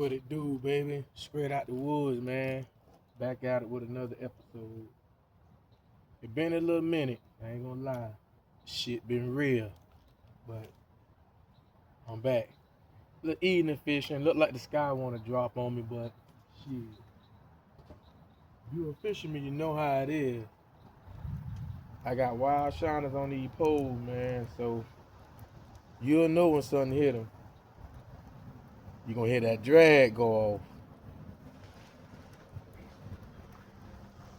What it do, baby? Spread out the woods, man. Back at it with another episode. It been a little minute. I ain't gonna lie. Shit been real, but I'm back. Look, eating and fishing. Look like the sky wanna drop on me, but shit. You a fisherman, you know how it is. I got wild shiners on these poles, man. So you'll know when something hit them. You gonna hear that drag go off.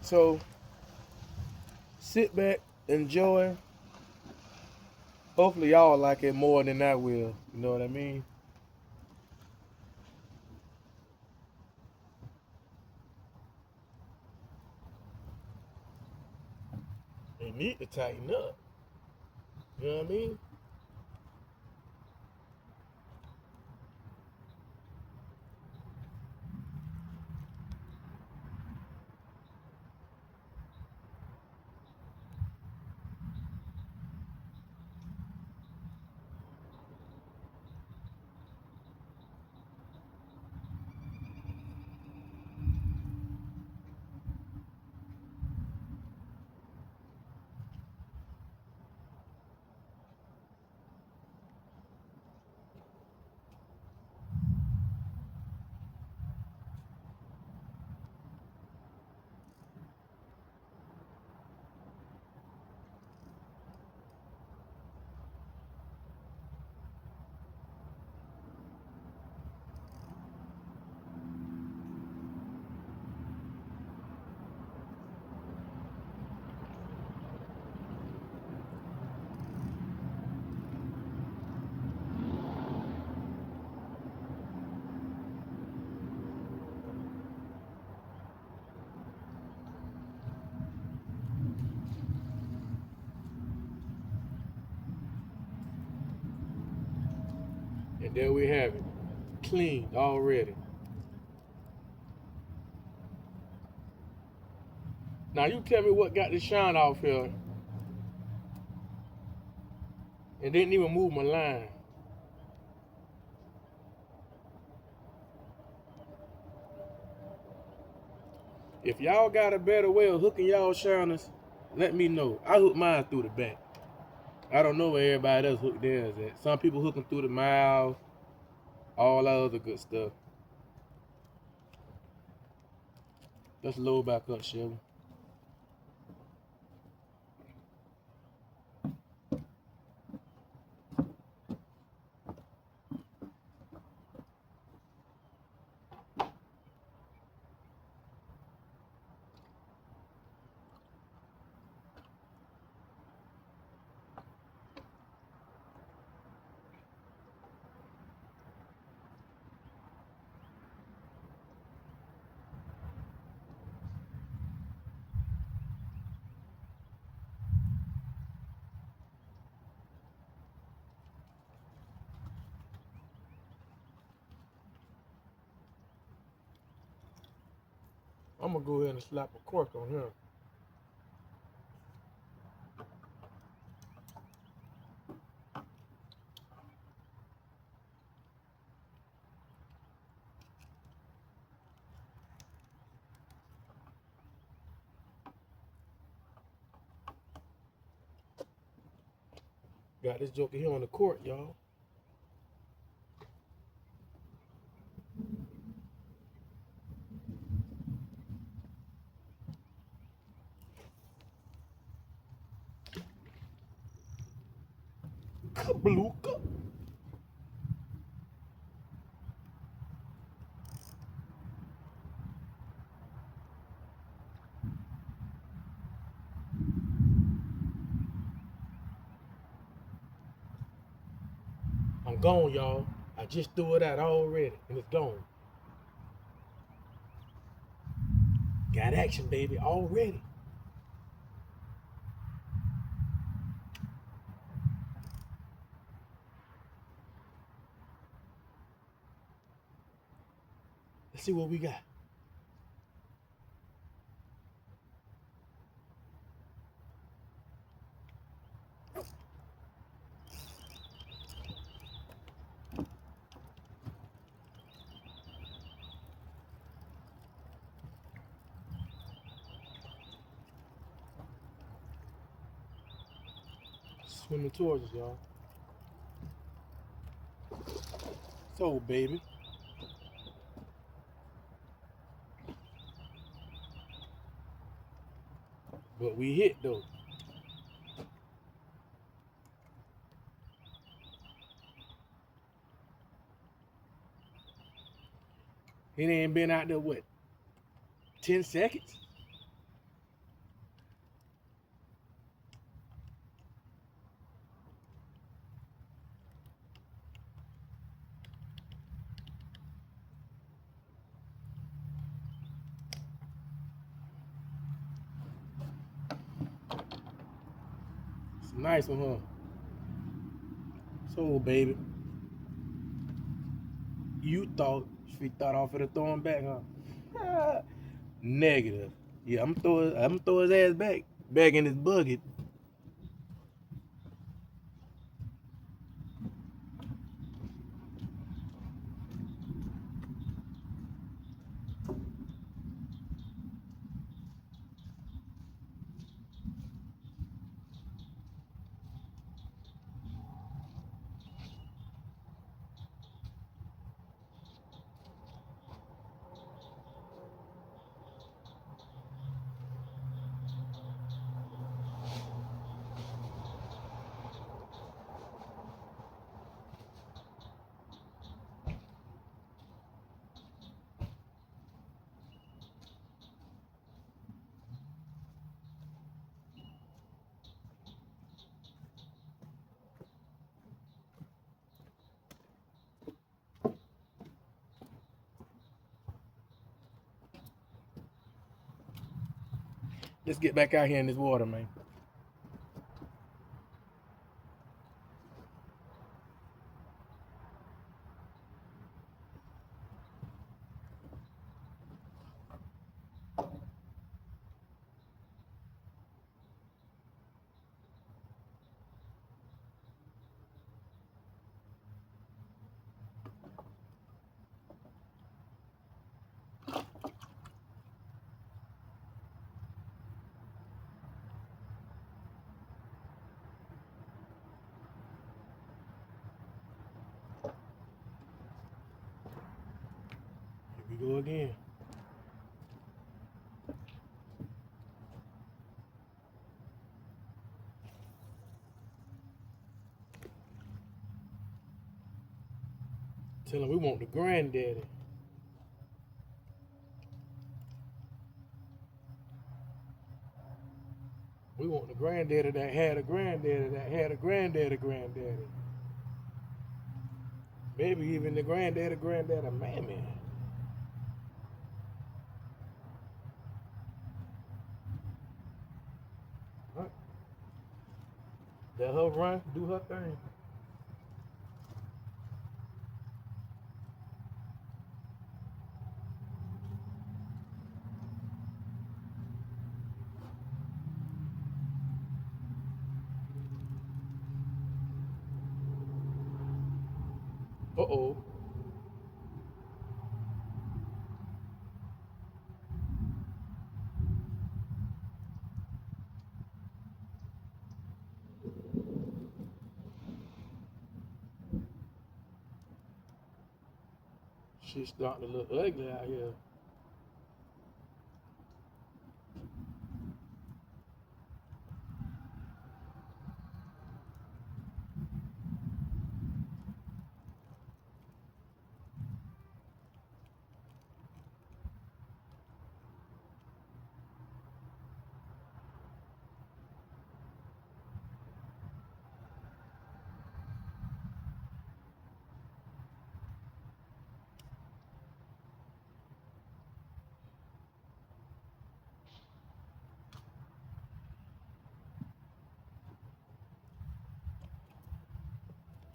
So sit back, enjoy. Hopefully y'all like it more than I will. You know what I mean? They need to tighten up. You know what I mean? And there we have it. Cleaned already. Now you tell me what got the shine off here and didn't even move my line. If y'all got a better way of hooking y'all shiners, let me know. I hook mine through the back. I don't know where everybody else hook theirs at. Some people hook them through the mouth, all that other good stuff. Let's load back up, shall we? I'm gonna go ahead and slap a cork on here. Got this joker here on the court, y'all. Kablooka. I'm gone, y'all. I just threw it out already, and it's gone. Got action, baby, already. Let's see what we got. Swimming towards us, y'all. So, baby. But we hit though. It ain't been out there what? 10 seconds? It's a nice one, huh? So, baby, you thought she thought off of the throwing back, huh? Negative. Yeah, I'm gonna throw his ass back in his bucket. Let's get back out here in this water, man. Here we go again. Tell him we want the granddaddy. We want the granddaddy that had a granddaddy that had a granddaddy. Maybe even the granddaddy mammy. Huh? Let her run, do her thing. Uh-oh. She's starting to look ugly out here.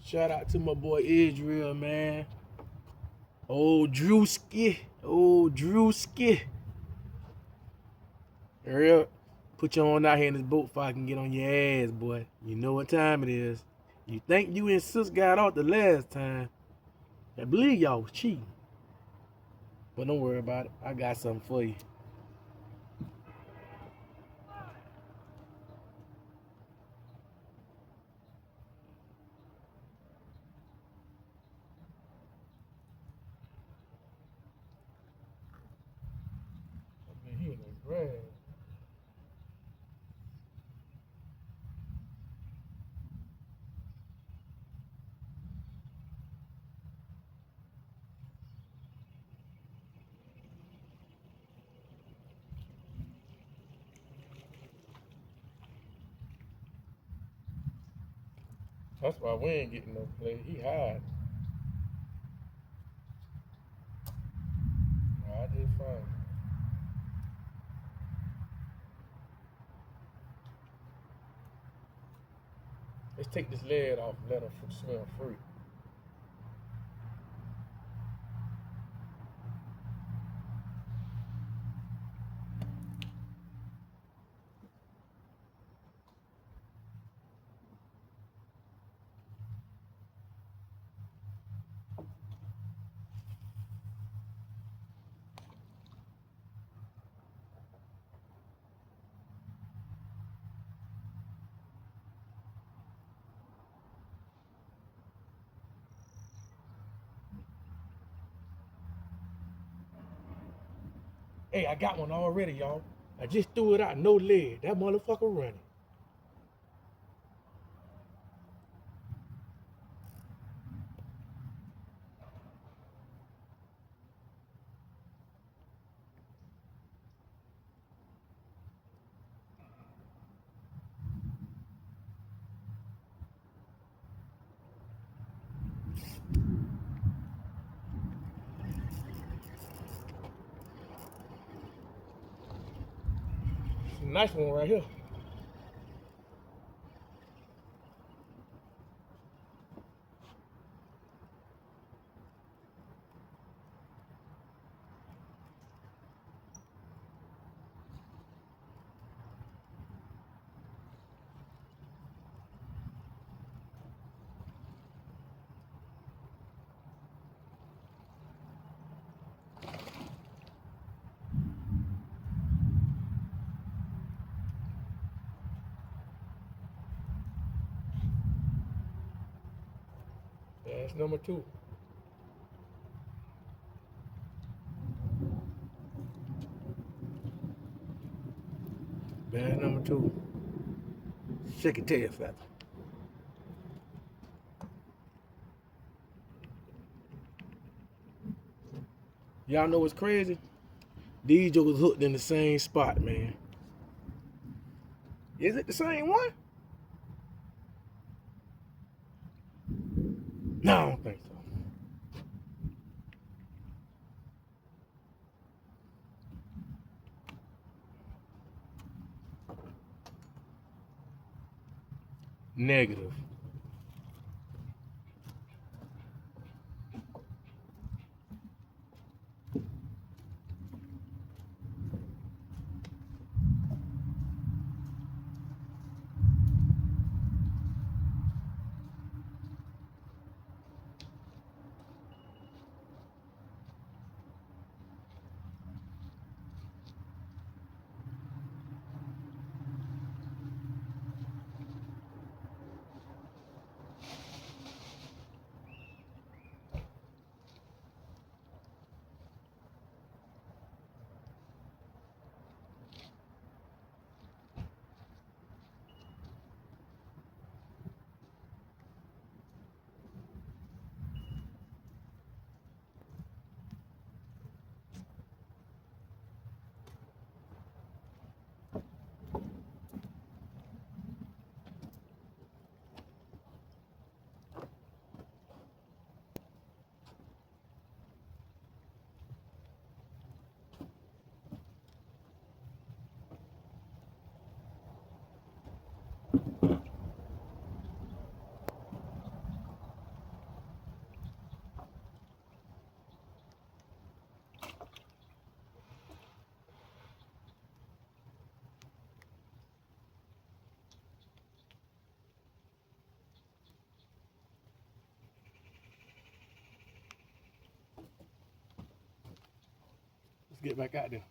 Shout out to my boy Israel, man. Old Drewski. Old Drewski. Hurry up. Put you on out here in this boat so I can get on your ass, boy. You know what time it is. You think you and sis got off the last time. I believe y'all was cheating. But don't worry about it. I got something for you. That's why we ain't getting no play. He hide. I did fine. Let's take this lead off and let him swim free. Hey, I got one already, y'all. I just threw it out, no lead. That motherfucker running. Nice one right here. That's number two. Bad number two. Shake your tail feather. Y'all know what's crazy? These jokers hooked in the same spot, man. Is it the same one? No, I don't think so. Negative. Let's get back out there.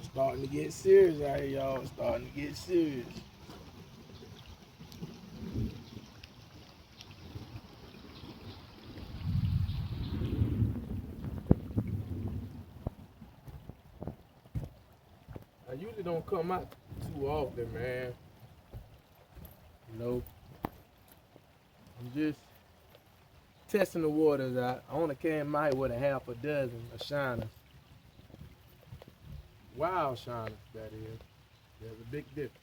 It's starting to get serious out here, y'all. It's starting to get serious. I usually don't come out too often, man. You know, I'm just testing the waters out. I only came out with a half a dozen of shiners. Wild shiners, that is. There's a big difference.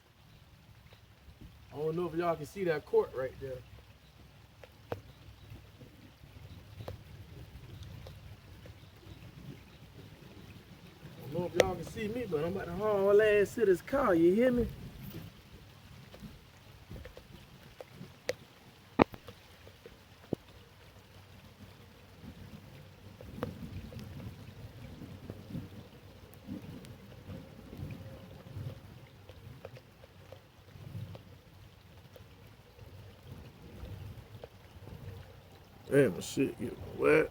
I don't know if y'all can see that court right there. I don't know if y'all can see me, but I'm about to haul ass to this car, you hear me? Damn, my shit getting wet.